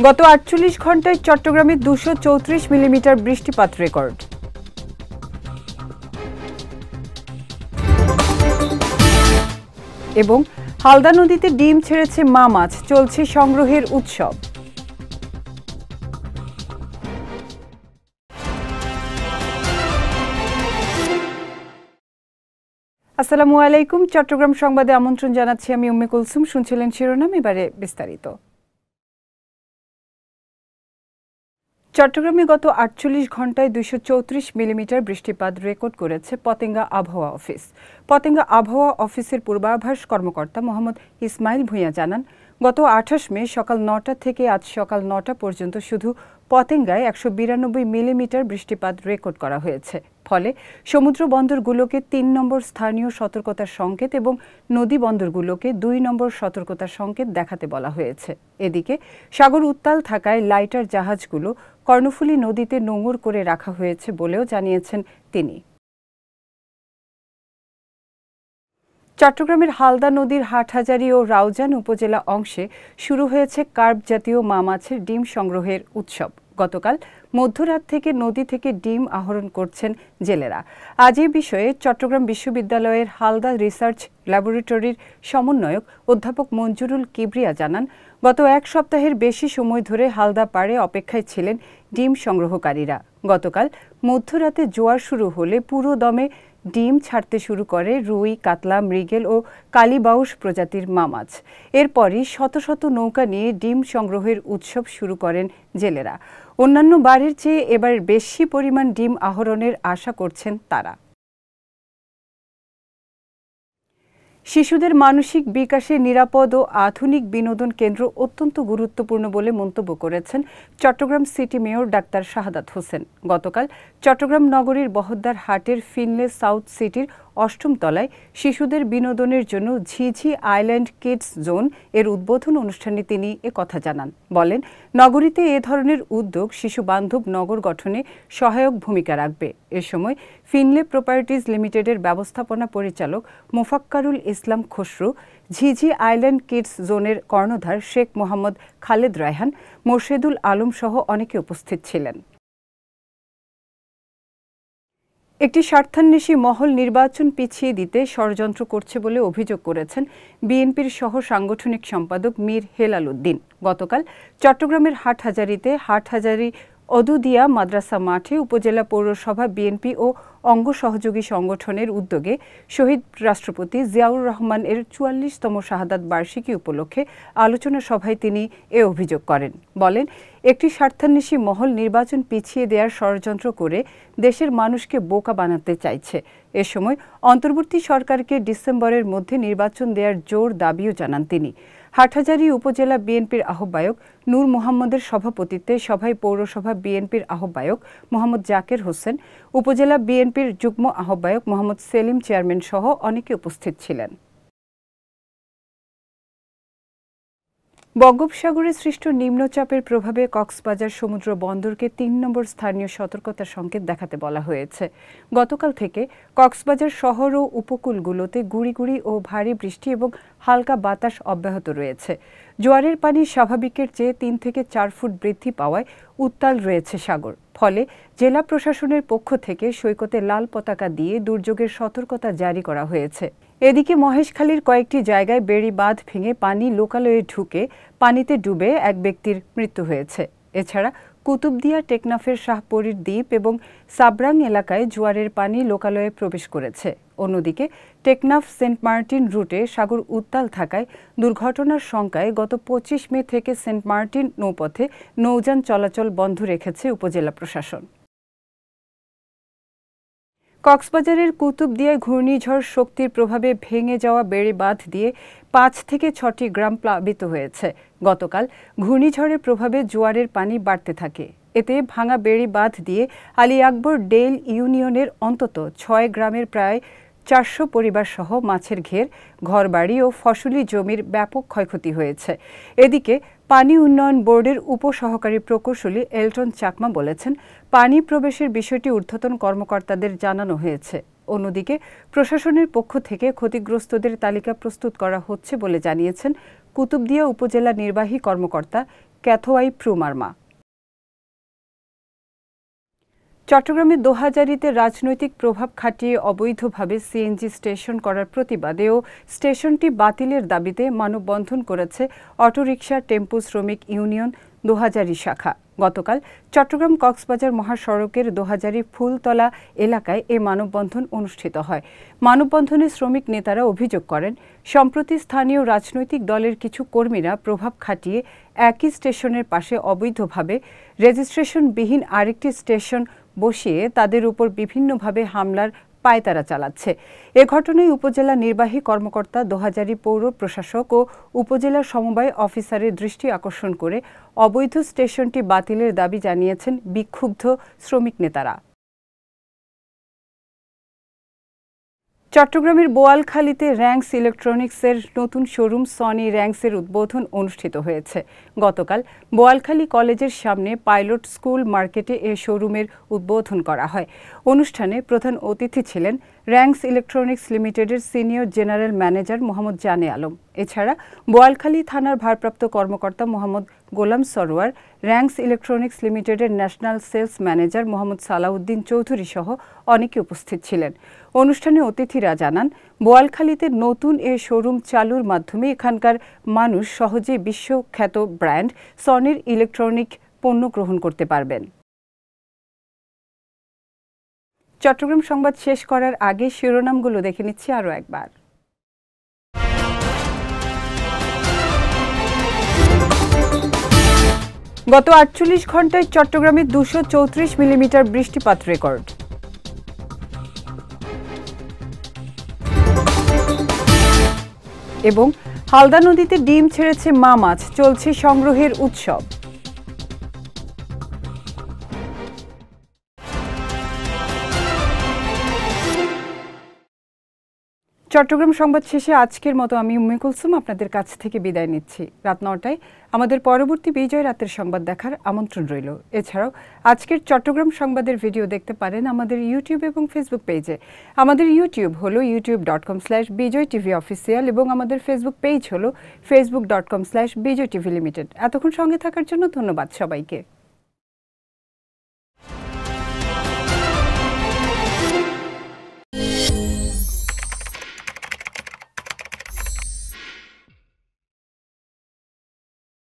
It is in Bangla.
গত ৪৮ ঘন্টায় চট্টগ্রামে ২৩৪ মিলিমিটার বৃষ্টিপাত রেকর্ড। এবং হালদা নদীতে ডিম ছেড়েছে মা মাছ, চলছে সংগ্রহের উৎসব। আসসালামু আলাইকুম, চট্টগ্রাম সংবাদে আমন্ত্রণ জানাচ্ছি আমি উম্মে কুলসুম। শুনছিলেন শিরোনাম, এবারে বিস্তারিত। চট্টগ্রামে গত ৪৮ ঘন্টায় ২৩৪ মিলিমিটার বৃষ্টিপাত রেকর্ড করেছে পতেঙ্গা আবহাওয়া অফিস। পতেঙ্গা আবহাওয়া অফিসের পূর্বাভাস কর্মকর্তা মোহাম্মদ ইসমাইল ভূঁইয়া জানান, গত ২৮ মে সকাল ৯টা থেকে আজ সকাল ৯টা পর্যন্ত শুধু পতেঙ্গায় ১৯২ মিলিমিটার বৃষ্টিপাত রেকর্ড করা হয়েছে। ফলে সমুদ্র বন্দরগুলোকে ৩ নম্বর স্থানীয় সতর্কতার সংকেত এবং নদী বন্দরগুলোকে ২ নম্বর সতর্কতার সংকেত দেখাতে বলা হয়েছে। এদিকে সাগর উত্তাল থাকায় লাইটার জাহাজগুলো কর্ণফুলী নদীতে নোঙর করে রাখা হয়েছে বলেও জানিয়েছেন তিনি। চট্টগ্রামের হালদা নদীর হাটহাজারী ও রাউজান উপজেলা অংশে শুরু হয়েছে কার্প জাতীয় মা মাছের ডিম সংগ্রহের উৎসব। গতকাল মধ্যরাত থেকে নদী থেকে ডিম আহরণ করছেন জেলেরা। আজ এই বিষয়ে চট্টগ্রাম বিশ্ববিদ্যালয়ের হালদা রিসার্চ ল্যাবরেটরির সমন্বয়ক অধ্যাপক মঞ্জুরুল কিবরিয়া জানান, গত এক সপ্তাহের বেশি সময় ধরে হালদা পাড়ে অপেক্ষায় ছিলেন ডিম সংগ্রহকারীরা। গতকাল মধ্যরাতে জোয়ার শুরু হলে পুরো দমে ডিম ছাড়তে শুরু করে রুই, কাতলা, মৃগেল ও কালীবাউস প্রজাতির মা মাছ। এরপরই শত শত নৌকা নিয়ে ডিম সংগ্রহের উৎসব শুরু করেন জেলেরা। অন্যান্য বারের চেয়ে এবার বেশি পরিমাণ ডিম আহরণের আশা করছেন তারা। শিশুদের মানসিক বিকাশে নিরাপদ ও আধুনিক বিনোদন কেন্দ্র অত্যন্ত গুরুত্বপূর্ণ বলে মন্তব্য করেছেন Chittagong city mayor doctor Shahadat Hossain. গতকাল চট্টগ্রাম নগরীর বহদ্দার হাটের ফিনলে সাউথ সিটির ৮ম তলায় শিশুদের বিনোদনের জন্য ঝিঝি আইল্যান্ড কিডস জোন এর উদ্বোধন অনুষ্ঠানে তিনি একথা জানান। বলেন, নগরীতে এ ধরনের উদ্যোগ শিশু বান্ধব নগর গঠনে সহায়ক ভূমিকা রাখবে। এ সময় ফিনলে প্রপার্টিজ লিমিটেডের ব্যবস্থাপনা পরিচালক মোফাক্কারুল ইসলাম খসরু, ঝিঝি আইল্যান্ড কিডস জোনের কর্ণধার শেখ মোহাম্মদ খালেদ রায়হান, মোর্শেদুল আলম সহ অনেকে উপস্থিত ছিলেন। একটি স্বার্থান্বেষী মহল নির্বাচন পিছিয়ে দিতে ষড়যন্ত্র করছে বলে অভিযোগ করেছেন বিএনপির সহ সাংগঠনিক সম্পাদক মীর হেলাল উদ্দিন। গতকাল চট্টগ্রামের হাটহাজারীতে হাটহাজারী অদুদিয়া মাদ্রাসা মাঠে উপজেলা পৌরসভা বিএনপি ও অঙ্গ সহযোগী সংগঠনের উদ্যোগে শহীদ রাষ্ট্রপতি জিয়াউর রহমান এর ৪৪তম শাহাদাত বার্ষিকী উপলক্ষে আলোচনা সভায় তিনি এ অভিযোগ করেন। বলেন, একটি স্বার্থান্বেষী মহল নির্বাচন পিছিয়ে দেওয়ার ষড়যন্ত্র করে দেশের মানুষকে বোকা বানাতে চাইছে। এ সময় অন্তর্বর্তী সরকারকে ডিসেম্বরের মধ্যে নির্বাচন দেওয়ার জোর দাবিও জানান তিনি। হাটহাজারী উপজেলা বিএনপির আহ্বায়ক নূর মোহাম্মদের সভাপতিত্বে সভায় পৌরসভা বিএনপির আহ্বায়ক মোহাম্মদ জাকের হোসেন, উপজেলা বিএনপির যুগ্ম আহ্বায়ক মোহাম্মদ সেলিম চেয়ারম্যান সহ অনেকে উপস্থিত ছিলেন। বঙ্গোপসাগরে সৃষ্ট নিম্নচাপের প্রভাবে কক্সবাজার সমুদ্র বন্দরকে ৩ নম্বর স্থানীয় সতর্কতার সংকেত দেখাতে বলা হয়েছে। গতকাল থেকে কক্সবাজার শহর ও উপকূলগুলোতে গুঁড়ি গুঁড়ি ও ভারী বৃষ্টি এবং হালকা বাতাস অব্যাহত রয়েছে। জোয়ারের পানি স্বাভাবিকের চেয়ে ৩ থেকে ৪ ফুট বৃদ্ধি পাওয়ায় উত্তাল রয়েছে সাগর। ফলে জেলা প্রশাসনের পক্ষ থেকে সৈকতে লাল পতাকা দিয়ে দুর্যোগের সতর্কতা জারি করা হয়েছে। এদিকে মহেশখালীর কয়েকটি জায়গায় বেড়ি বাঁধ ভেঙে পানি লোকালয়ে ঢুকে পানিতে ডুবে এক ব্যক্তির মৃত্যু হয়েছে। এছাড়া কুতুবদিয়া, টেকনাফের শাহপরীর দ্বীপ এবং সাবরাং এলাকায় জোয়ারের পানি লোকালয়ে প্রবেশ করেছে। অন্যদিকে টেকনাফ সেন্ট মার্টিন রুটে সাগর উত্তাল থাকায় দুর্ঘটনার শঙ্কায় গত ২৫ মে থেকে সেন্ট মার্টিন নৌপথে নৌযান চলাচল বন্ধ রেখেছে উপজেলা প্রশাসন। কক্সবাজারের কুতুবদিয়ায় ঘূর্ণিঝড় শক্তির প্রভাবে ভেঙে যাওয়া বেড়ি বাঁধ দিয়ে ৫ থেকে ৬টি গ্রাম প্লাবিত হয়েছে। গতকাল ঘূর্ণিঝড়ের প্রভাবে জোয়ারের পানি বাড়তে থাকে। এতে ভাঙা বেড়ি বাঁধ দিয়ে আলী আকবর ডেইল ইউনিয়নের অন্তত ৬ গ্রামের প্রায় ৪০০ পরিবার সহ মাছের ঘের, ঘরবাড়ি ও ফসলি জমির ব্যাপক ক্ষয়ক্ষতি হয়েছে। এদিকে পানি উন্নয়ন বোর্ডের উপসহকারী প্রকৌশলী এলটন চাকমা বলেছেন, পানি প্রবেশের বিষয়টি ঊর্ধ্বতন কর্মকর্তাদের জানানো হয়েছে। অন্যদিকে প্রশাসনের পক্ষ থেকে ক্ষতিগ্রস্তদের তালিকা প্রস্তুত করা হচ্ছে বলে জানিয়েছেন কুতুবদিয়া উপজেলা নির্বাহী কর্মকর্তা ক্যাথোয়াই প্রুমারমা। চট্টগ্রামের দোহাজারীতে রাজনৈতিক প্রভাব খাটিয়ে অবৈধভাবে সিএনজি স্টেশন করার প্রতিবাদে ও স্টেশনটি বাতিলের দাবিতে মানববন্ধন করেছে অটোরিকশা টেম্পো শ্রমিক ইউনিয়ন দোহাজারী শাখা। গতকাল চট্টগ্রাম কক্সবাজার মহাসড়কের দোহাজারী ফুলতলা এলাকায় এ মানববন্ধন অনুষ্ঠিত হয়। মানববন্ধনে শ্রমিক নেতারা অভিযোগ করেন, সম্প্রতি স্থানীয় রাজনৈতিক দলের কিছু কর্মীরা প্রভাব খাটিয়ে একই স্টেশনের পাশে অবৈধভাবে রেজিস্ট্রেশনবিহীন আরেকটি স্টেশন বসিয়ে তাদের উপর বিভিন্নভাবে হামলার পায়তারা চালাচ্ছে। এ ঘটনায় উপজেলা নির্বাহী কর্মকর্তা, দোহাজারী পৌর প্রশাসক ও উপজেলা সমবায় অফিসারের দৃষ্টি আকর্ষণ করে অবৈধ স্টেশনটি বাতিলের দাবি জানিয়েছেন বিক্ষুব্ধ শ্রমিক নেতারা। চট্টগ্রামের বোয়ালখালীতে র্যাংস ইলেকট্রনিক্সের নতুন শোরুম সনি র্যাংসের উদ্বোধন অনুষ্ঠিত হয়েছে। গতকাল বোয়ালখালী কলেজের সামনে পাইলট স্কুল মার্কেটে এ শোরুমের উদ্বোধন করা হয়। অনুষ্ঠানে প্রধান অতিথি ছিলেন র্যাংস ইলেকট্রনিক্স লিমিটেডের senior general manager Mohammad Jane Alam. এছাড়া বোয়ালখালী থানার ভারপ্রাপ্ত কর্মকর্তা মোহাম্মদ গোলাম সরোয়ার, র্যাংস ইলেকট্রনিক্স লিমিটেডের national sales manager Mohammad Salauddin Chowdhury সহ অনেকে উপস্থিত ছিলেন। অনুষ্ঠানে অতিথিরা জানান, বোয়ালখালীতে নতুন এ শোরুম চালুর মাধ্যমে এখানকার মানুষ সহজেই বিশ্বখ্যাত ব্র্যান্ড সনির ইলেকট্রনিক পণ্য গ্রহণ করতে পারবেন। চট্টগ্রাম সংবাদ শেষ করার আগে শিরোনামগুলো দেখে নিচ্ছি আরও একবার। গত ৪৮ ঘন্টায় চট্টগ্রামে ২৩৪ মিলিমিটার বৃষ্টিপাত রেকর্ড। এবং হালদা নদীতে ডিম ছেড়েছে মা মাছ, চলছে সংগ্রহের উৎসব। চট্টগ্রাম সংবাদ শেষে আজকের মতো আমি উম্মে কুলসুম আপনাদের কাছ থেকে বিদায় নিচ্ছি। রাত ৯টায় আমাদের পরবর্তী বিজয় রাতের সংবাদ দেখার আমন্ত্রণ রইল। এছাড়াও আজকের চট্টগ্রাম সংবাদের ভিডিও দেখতে পারেন আমাদের ইউটিউব এবং ফেসবুক পেজে। আমাদের ইউটিউব হলো youtube.com/bijoytvofficial এবং আমাদের ফেসবুক পেজ হলো facebook.com/bijoytvlimited। এতক্ষণ সঙ্গে থাকার জন্য ধন্যবাদ সবাইকে।